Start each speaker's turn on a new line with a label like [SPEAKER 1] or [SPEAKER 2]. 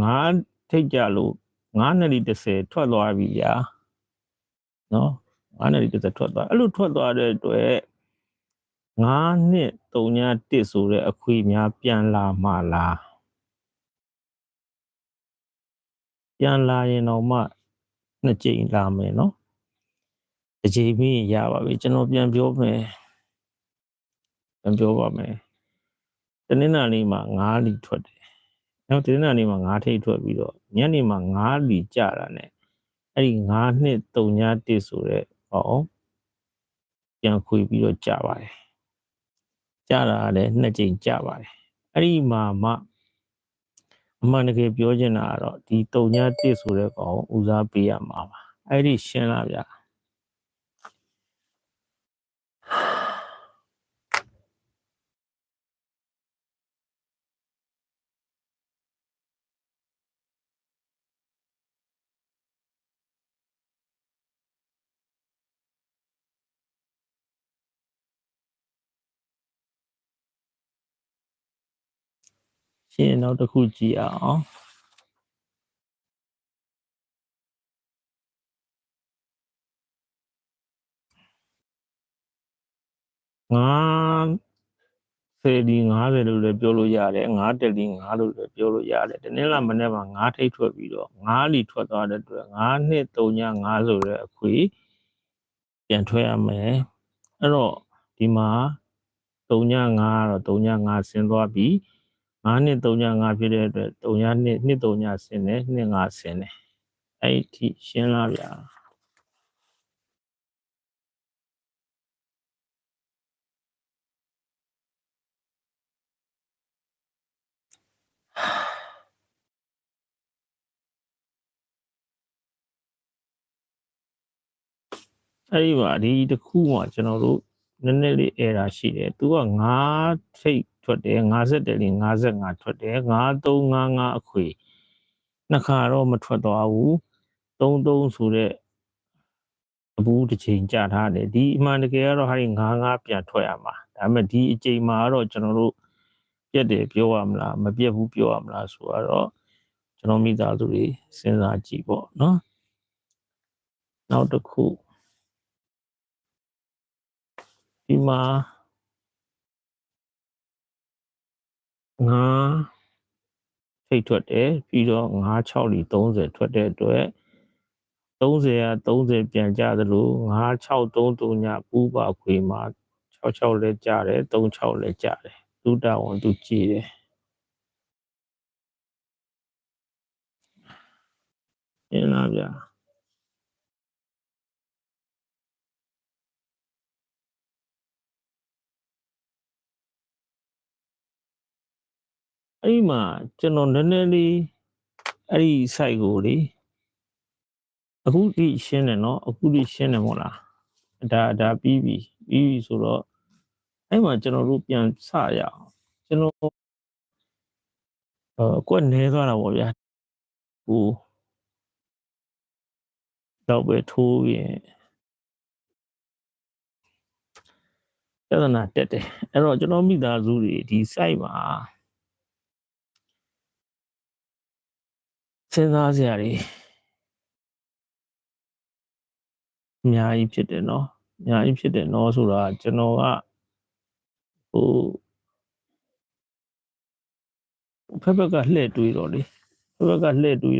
[SPEAKER 1] ငါထိတ်ကြလို့9နှစ်30ထွက်သွားပြီဗျာနော်9နှစ်30ထွက်သွားအဲ့လိုထွက်သွားတဲ့အတွက်9နှစ်31ဆိုတဲ့အခွေများပြန်လာမှလားပြန်လာရင်တော့မှ2ကြိမ်လာမယ်နော်တစ်ကြိမ်ပြီးရပါပြီကျွန်တော်ပြန်ပြောမယ်ပြန်ပြောပါမယ်တနင်္လာနေ့မှာ9လီထွက်တယ်နောက်တနင်္လာနေ့မှာ9ထိတ်ထွက်ပြီးတော့ညနေမှာ9လီကျတာ ਨੇ အဲ့ဒီ9နှစ်31ဆိုတဲ့ဟောပြန်ခွေပြီးတော့ကြပါတယ်ကြတာလည်း2ကြိမ်ကြပါတယ်အဲ့ဒီမှာမှအမှန်တကယ်ပြောချင်တာကတော့ဒီ31ဆိုတဲ့ကောင်ဦးစားပေးရမှာပါအဲ့ဒီရှင်းလားဗျာရှင်းနောက်တစ်ခုကြည့်အောင်ငါ50လီ50လို့လည်းပြောလို့ရတယ်9တက်လီ9လို့လည်းပြောလို့ရတယ်တနင်္လာမနေ့မှာ9ထိတ်ထွက်ပြီးတော့9လီထွက်သွားတဲ့အတွက်9နှစ်35ဆိုတဲ့အခွေပြန်ထွက်ရမယ်အဲ့တော့ဒီမှာ35ကတော့35ဆင်းသွားပြီ9နှစ်35ဖြစ်တဲ့အတွက်32နှစ်3ဆင်းတယ်25ဆင်းတယ်အဲ့ဒီရှင်းလားဗျာအဲ့ဒီပါဒီတစ်ခုမှကျွန်တော်တို့နည်းနည်းလေး error ရှိတယ်သူက9ထိတ်ထွက်တယ်50တယ်လီ55ထွက်တယ်5355အခွေနှစ်ခါတော့မထွက်သွားဘူး33ဆိုတဲ့အဘူးတစ်ချိန်ကြာထားတယ်ဒီအမှန်တကယ်ကတော့ဟာဒီ55ပြန်ထွက်ရမှာဒါပေမဲ့ဒီအချိန်မှာတော့ကျွန်တော်တို့ပြက်တယ်ပြောရမလားမပြက်ဘူးပြောရမလားဆိုတော့ကျွန်တော်မိသားစုတွေစဉ်းစားကြည့်ပေါ့နော်နောက်တစ်ခုဒီမှာ9ထိတ်ထွက်တယ်ပြီးတော့96လီ30ထွက်တဲ့အတွက်30က30ပြန်ကြသလို9633ညပူပါခွေမှာ66လည်းကြတယ်36လည်းကြတယ်သူတာဝန်သူကြည့်တယ်ရှင်းလားဗျာအဲ့ဒီမှာကျွန်တော်နည်းနည်းလေးအဲ့ဒီ site ကိုလေအခုဒီရှင်းတယ်နော်အခုဒီရှင်းတယ်မဟုတ်လားဒါပြီးပြီဆိုတော့အဲ့မှာကျွန်တော်တို့ပြန်စရအောင်ကျွန်တော်ကွက်နေသွားတာပေါ့ဗျာဟိုတော့ပဲထိုးရင်ပြဿနာတက်တယ်အဲ့တော့ကျွန်တော်မိသားစုတွေဒီ site မှာစဉ်းစားစရာတွေအများကြီးဖြစ်တယ်နော်အများကြီးဖြစ်တယ်နော်ဆိုတာကျွန်တော်ကဟိုဖက်ဖက်ကလှည့်တွေးတော့လေဖက်ဖက်ကလှည့်တွေး